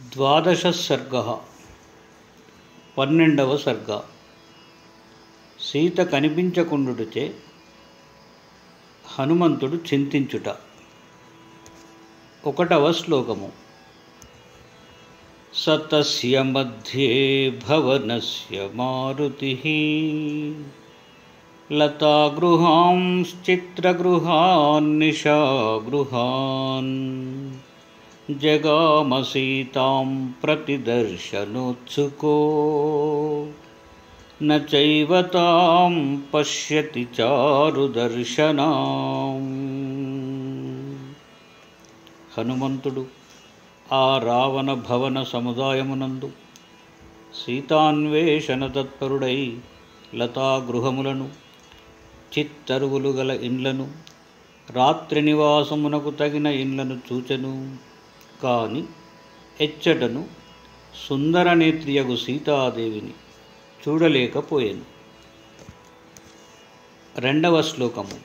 ద్వాదశ సర్గ 12వ సర్గ. సీత కనిపించకుండుటచే హనుమంతుడు చింతించుట. 1వ శ్లోకము. సతస్య మధ్యే భవనస్య మారుతిః లతాగృహాంశ్చిత్రగృహాన్ నిశాగృహాన్ జగామ సీతాం ప్రతిదర్శనోత్సుకో న చైవ తాం పశ్యతి చారుదర్శనాం. హనుమంతుడు ఆ రావణ భవన సముదాయమునందు సీతాన్వేషణ తత్పరుడై లతాగృహములను, చిత్తరువులు గల ఇండ్లను, రాత్రి నివాసమునకు తగిన ఇండ్లను చూచెను. కాని ఎచ్చటను సుందరనేత్రియగు సీతాదేవిని చూడలేకపోయాను. 2వ శ్లోకము.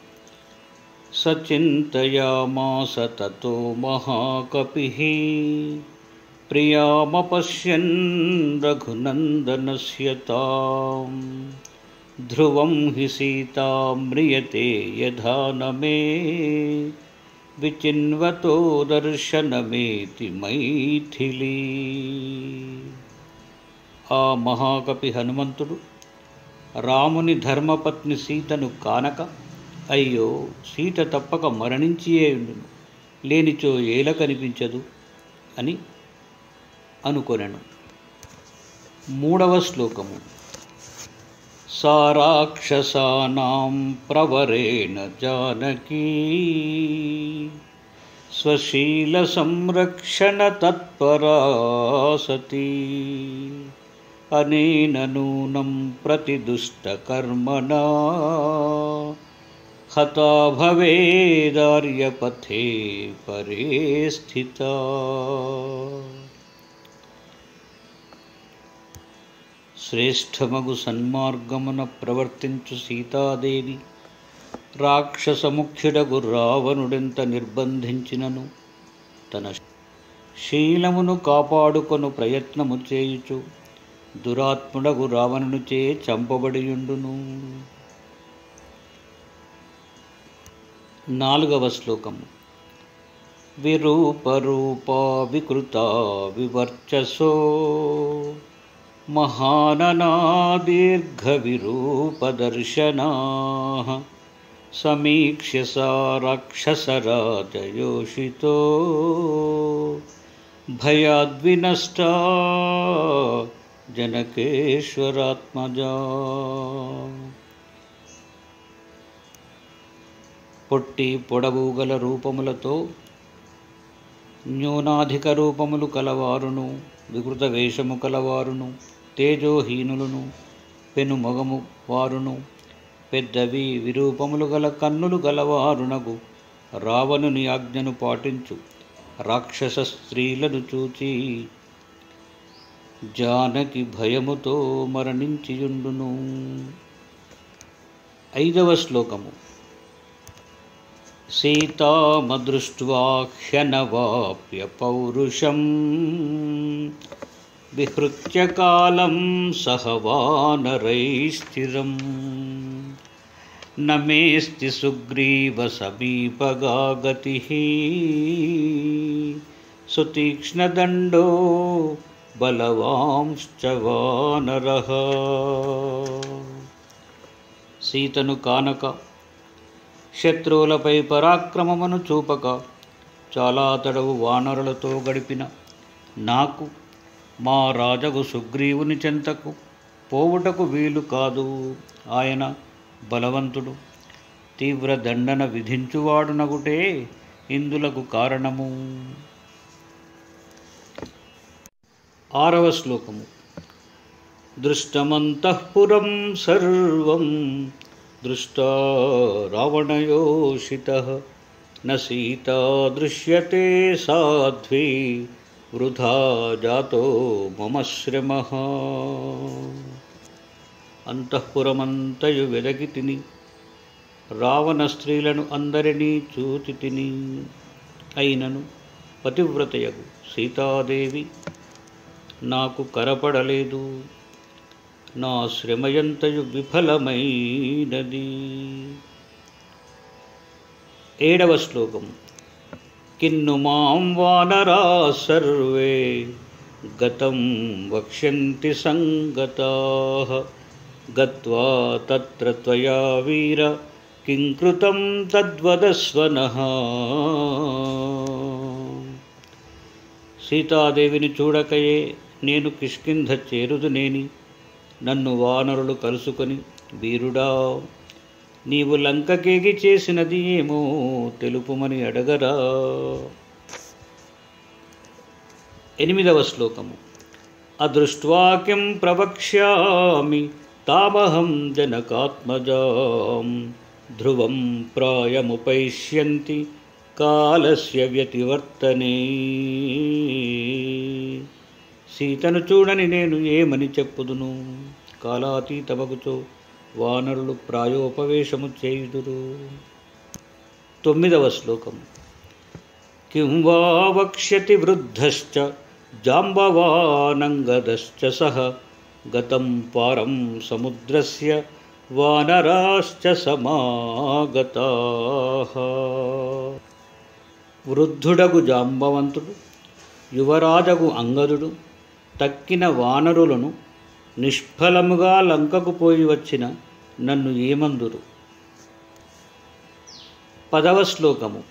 సచింతయామాస తతో మహాకపిః ప్రియామపశ్యన్ రఘునందనస్య తాం ధ్రువం హి సీతా మ్రియతే యథా నమే విచిన్వతో దర్శనమేతి మైథిలీ. ఆ మహాకపి హనుమంతుడు రాముని ధర్మపత్ని సీతను కానక, అయ్యో సీత తప్పక మరణించియే ఉండును, లేనిచో ఏల కనిపించదు అని అనుకొనెను. 3వ శ్లోకము. సా రాక్షసానాం ప్రవరేణ జానకీ స్వశీల సంరక్షణ తత్పరా సతీ అనేన నూనం ప్రతిదుష్టకర్మణా హతా భవేదార్యపథే పరే స్థితా. శ్రేష్టమగు సన్మార్గమున ప్రవర్తించు సీతాదేవి రాక్షసముఖ్యుడగు రావణుడెంత నిర్బంధించినను తన శీలమును కాపాడుకొను ప్రయత్నము చేయుచు దురాత్ముడగు రావణునిచే చంపబడియుండును. 4వ శ్లోకము. విరూపరూపా వికృతా వివర్చసో మహాననా దీర్ఘవిరూపదర్శనాః సమీక్ష్య సా రాక్షసరాజయోషితో భయాద్వినష్టా జనకేశ్వరాత్మజా. పొట్టి పొడవు గల రూపములతో న్యూనాధిక రూపములు కలవారును, వికృత వేషము కలవారును, తేజోహీనులను, పెనుమొగము వారును, పెద్దవి విరూపములు గల కన్నులు గలవారునగు రావణుని ఆజ్ఞను పాటించు రాక్షస స్త్రీలను చూచి జానకి భయముతో మరణించియుండును. 5వ శ్లోకము. సీతామదృష్ట్వా హ్యనవాప్య పౌరుషం విహృత్య కాలం సహ వానరైః న మేస్తి సుగ్రీవ సమీపగా గతిః సుతీక్ష్ణదండో బలవాంశ్చ వానరః. సీతను కానక, శత్రువులపై పరాక్రమమును చూపక, చాలా తడవు వానరులతో గడిపిన నాకు మా రాజగు సుగ్రీవుని చెంతకు పోవుటకు వీలు కాదు. ఆయన బలవంతుడు, తీవ్ర దండన విధించువాడునగుటే ఇందులకు కారణము. 6వ శ్లోకము. దృష్టమంతఃపురం సర్వం దృష్టా రావణయోషితః న సీతా దృశ్యతే సాధ్వీ వృథా జాతో మమ శ్రమః. అంతఃపురమంతయు వెదకి తిని రావణ స్త్రీలను అందరినీ చూచి తిని, అయినను పతివ్రతయగు సీతాదేవి నాకు కనపడలేదు. నా శ్రమయంతయు విఫలమైనది. 7వ శ్లోకం. కిన్ను మాం వానరా సర్వే గతం వక్ష్యంతి సంగతాః గత్వా తత్ర త్వయా వీర కిం కృతం తద్వదస్వనః. సీతాదేవిని చూడకయే నేను కిష్కింధ చేరుదునేని. నన్ను వానరులు కలుసుకొని, వీరుడా, నీవు లంకకేగి చేసినది ఏమో తెలుపుమని అడగరా. 8వ శ్లోకము. అదృష్ట్వా కిం ప్రవక్ష్యామి తామహం జనకాత్మజాం ధ్రువం ప్రాయముపైష్యంతి కాలస్య వ్యతివర్తనే. సీతను చూడని నేను ఏమని చెప్పుదును. కాలాతీతమగుచో వానరులు ప్రాయోపవేశము చేయుదురు. 9వ శ్లోకం. కిం వా వక్ష్యతి వృద్ధశ్చ జాంబవానంగదశ్చ సహ గతం పారం సముద్రస్య వానరాశ్చ సమాగతాః. వృద్ధుడగు జాంబవంతుడు, యువరాజగు అంగదుడు తక్కిన వానరులను నిష్ఫలముగా లంకకు పోయి వచ్చిన నన్ను ఏమందురు. 10వ శ్లోకము.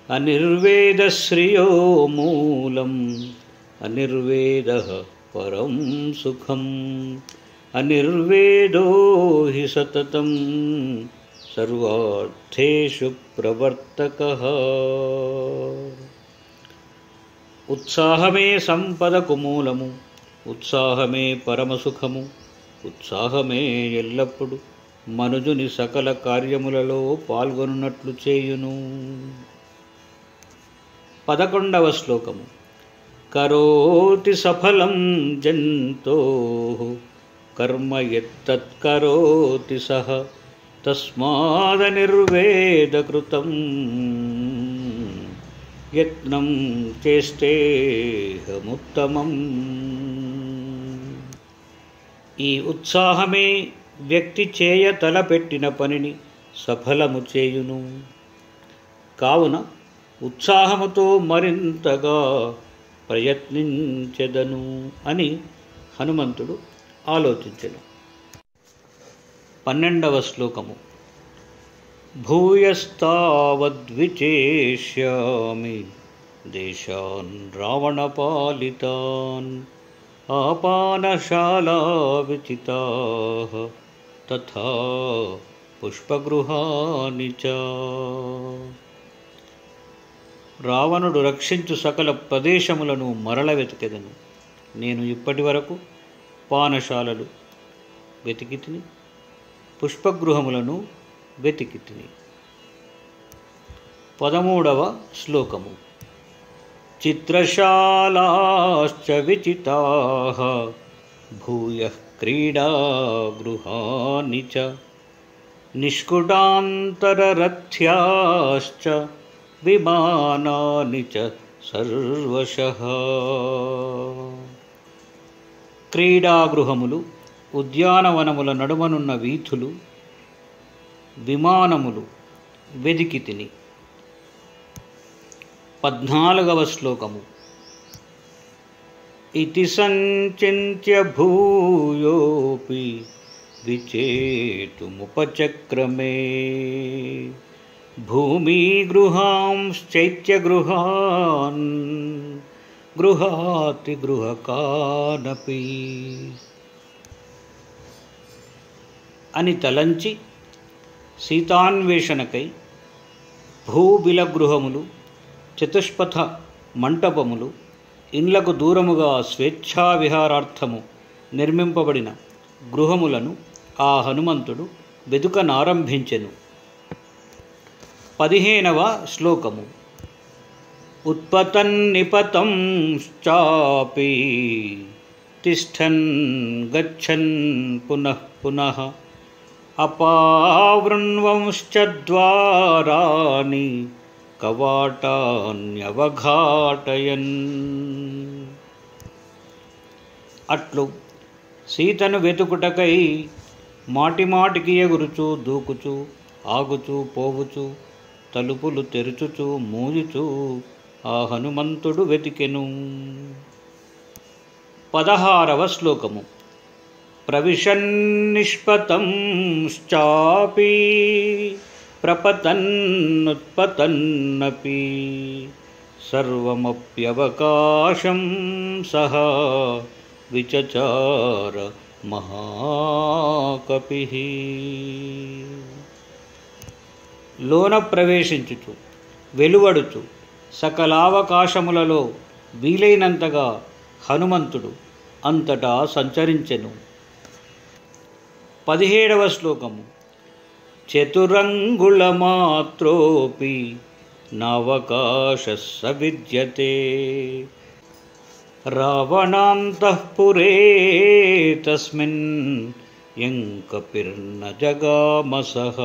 అనిర్వేద శ్రియో మూలం అనిర్వేద పరం సుఖం అనిర్వేదో హి సతతం సర్వార్థేషు ప్రవర్తకః. ఉత్సాహమే సంపదకు మూలము, ఉత్సాహమే పరమసుఖము, ఉత్సాహమే ఎల్లప్పుడు మనుజుని సకల కార్యములలో పాల్గొనున్నట్లు చేయును. 11వ శ్లోకము. కరోతి సఫలం జంతోః కర్మ యత్తత్కరోతి సహ తస్మాదనిర్వేదకృతం యత్నం చేష్టేహముత్తమం. ఈ ఉత్సాహమే వ్యక్తి చేయ తలపెట్టిన పనిని సఫలము చేయును. కావున ఉత్సాహముతో మరింతగా ప్రయత్నించెదను అని హనుమంతుడు ఆలోచించెను. 12వ శ్లోకము. భూయస్తావద్విచేష్యామి దేశాన్ రావణపాలితాన్ ఆపానశాలా విచితాః తథా పుష్పగృహాని చ. రావణుడు రక్షించు సకల ప్రదేశములను మరల వెతికెదను. నేను ఇప్పటి వరకు పానశాలలు వెతికితిని, పుష్పగృహములను వెతికితిని. 13వ శ్లోకము. చిత్రశాలాశ్చ విచితాః భూయః క్రీడాగృహాని చ నిష్కుటాంతరరథ్యాశ్చ విమానాని చ సర్వశః. క్రీడాగృహములు, ఉద్యానవనముల నడుమనున్న వీధులు, విమానములు వెదికితిని. 14వ శ్లోకము. ఇతి సంచింత్య భూయోపి విచేతుముపచక్రమే భూమిగృహాంశ్చైత్యగృహాన్ గృహాతి గృహకానపి అని తలంచి సీతాన్వేషణకై భూబిలగృహములు, చతుష్పథ మంటపములు, ఇండ్లకు దూరముగా స్వేచ్ఛా విహారార్థము నిర్మింపబడిన గృహములను ఆ హనుమంతుడు వెదుకనారంభించెను. 15వ శ్లోకము. ఉత్పతన్నిపతం చాపి తిష్టన్ గచ్చన్ పునః పునః అపావృణ్వంశ్చ ద్వారాని కవాటాన్యవఘాటయన్. అట్లు సీతను వెతుకుటకై మాటిమాటికి ఎగురుచూ దూకుచూ ఆగుచూ పోవుచూ తలుపులు తెరుచుచూ మూయుచూ ఆ హనుమంతుడు వెతికెను. 16వ శ్లోకము. ప్రవిశన్నిష్పతం చాపి ప్రపతన్నుత్పతన్నపి సర్వమప్యవకాశం సహ విచచార మహాకపిః. లోన ప్రవేశించుచు వెలువడుచు సకలావకాశములలో వీలైనంతగా హనుమంతుడు అంతటా సంచరించెను. 17వ శ్లోకము. చతురంగుళమాత్రోపి నావకాశస్స విద్యతే రావణాంతఃపురే తస్మిన్ యం కపిర్న జగామసః.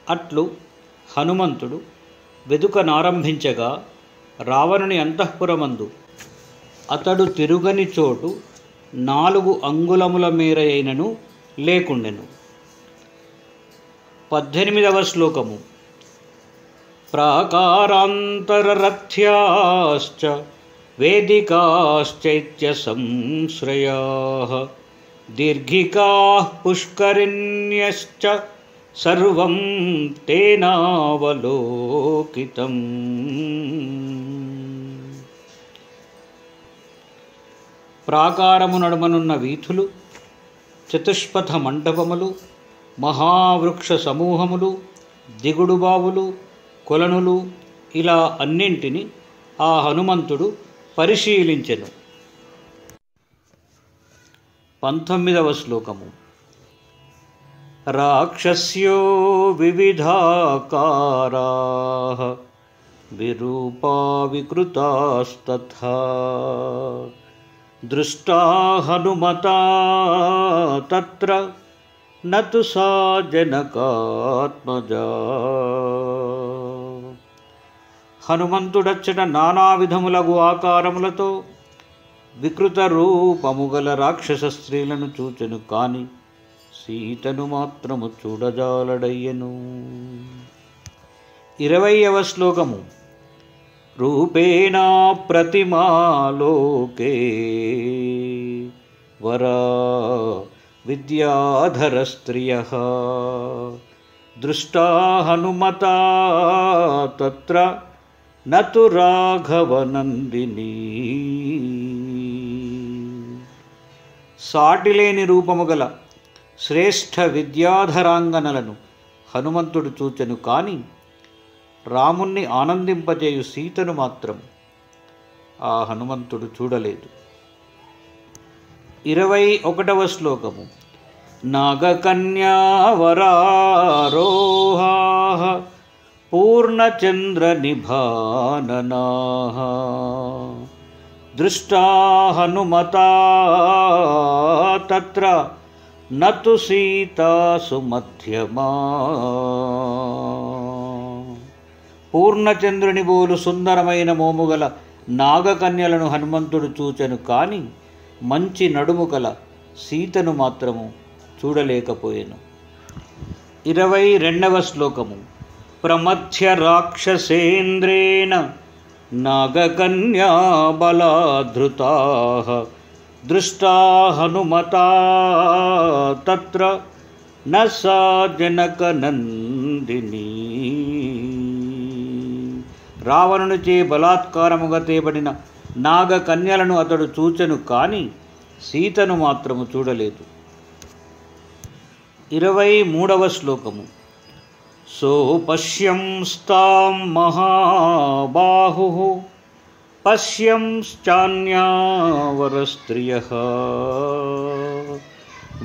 అట్లు హనుమంతుడు వెదుకనారంభించగా రావణుని అంతఃపురమందు అతడు తిరుగని చోటు 4 అంగుళముల మేర అయినను లేకుండెను. 18వ శ్లోకము. ప్రాకారాంతరరథ్యాశ్చ వేదికాశ్చైత్య సంశ్రయాః దీర్ఘికాః పుష్కరిణ్యశ్చ సర్వం తేనావలోకితం. ప్రాకారము నడుమనున్న వీధులు, చతుష్పథ మంటపములు, మహావృక్ష సమూహములు, దిగుడు బావులు, కొలనులు ఇలా అన్నింటినీ ఆ హనుమంతుడు పరిశీలించెను. 19వ శ్లోకము. రాక్షస్యో వివిధాకారాః విరూపా వికృతాస్తథా దృష్టా హనుమతా తత్ర నతు సా జనకాత్మజా. హనుమంతుడచ్చట నానా విధములగు ఆకారములతో వికృత రూపముగల రాక్షస స్త్రీలను చూచెను కాని సీతను మాత్రము చూడజాలడయ్యెను. 20వ శ్లోకము. రూపేణా ప్రతిమాలోకే వరా విద్యాధర స్త్రియః దృష్టా హనుమతా తత్ర నతు రాఘవనందిని. సాటిలేని రూపము గల శ్రేష్ఠ విద్యాధరాంగనలను హనుమంతుడు చూచెను కాని రాముణ్ణి ఆనందింపజేయు సీతను మాత్రం ఆ హనుమంతుడు చూడలేదు. 21వ శ్లోకము. నాగకన్యావరారోహాః పూర్ణచంద్రనిభాననాః దృష్టా హనుమతా తత్ర నతు సీతా సుమధ్యమా. పూర్ణచంద్రుని బోలు సుందరమైన మోముగల నాగకన్యలను హనుమంతుడు చూచెను కాని మంచి నడుము గల సీతను మాత్రము చూడలేకపోయెను. 22వ శ్లోకము. ప్రమథ్య రాక్షసేంద్రేణ నాగకన్యా బలాధృతాః దృష్టా హనుమతా తత్ర న సా జనకనందిని. రావణునిచే బలాత్కారముగా తేబడిన నాగకన్యలను అతడు చూచెను కాని సీతను మాత్రము చూడలేదు. 23వ శ్లోకము. సోపశ్యంస్తాం మహాబాహుః పశ్యంశ్చాన్యావరస్త్రియః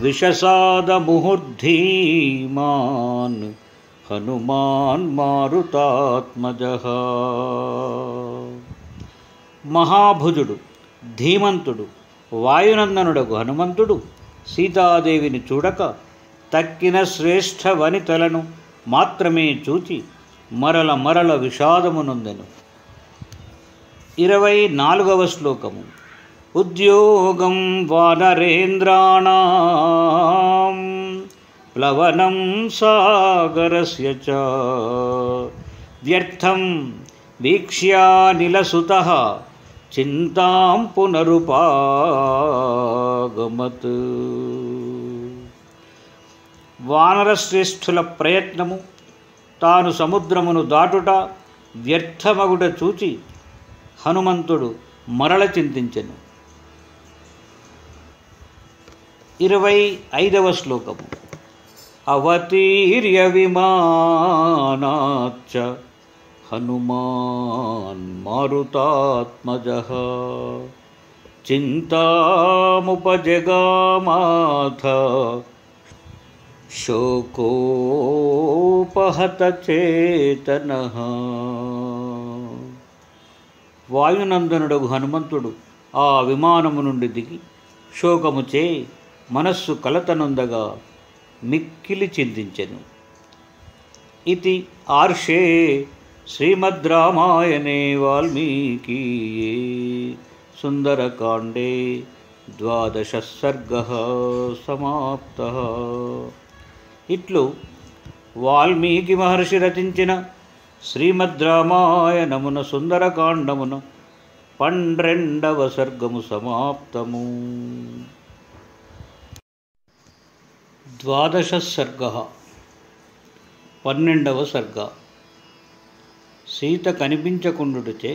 విషసాదముహుర్ధీమాన్ హనుమాన్ మారుతాత్మజః. మహాభుజుడు ధీమంతుడు వాయునందనుడగు హనుమంతుడు సీతాదేవిని చూడక తక్కిన శ్రేష్ఠ వనితలను మాత్రమే చూచి మరల మరల విషాదమునొందెను. 24వ శ్లోకము. ఉద్యోగం వానరేంద్రాణాం ప్లవనం సాగరస్య చ వ్యర్థం వీక్ష్యానిలసుతః చింతాం పునరుపాగమత్. వానరశ్రేష్ఠుల ప్రయత్నము తాను సముద్రమును దాటుట వ్యర్థమగుట చూచి హనుమంతుడు మరల చింతించెను. 25వ శ్లోకము. అవతీర్య విమానాచ్చ హనుమాన్ మారుతాత్మజః చింతాముపజగామాథ శోకోపహత చేతనః. వాయునందనుడగు హనుమంతుడు ఆ విమానము నుండి దిగి శోకముచే మనస్సు కలతనొందగా మిక్కిలి చింతించెను. ఇది ఆర్షే శ్రీమద్ రామాయణే వాల్మీకీయే సుందరకాండే 12వ సర్గః సమాప్తః. ఇట్లు వాల్మీకి మహర్షి రచించిన శ్రీమద్ రామాయణమున సుందరకాండమున 12వ సర్గము సమాప్తము. 12వ సర్గః 12వ సర్గ. సీత కనిపించకుండుటచే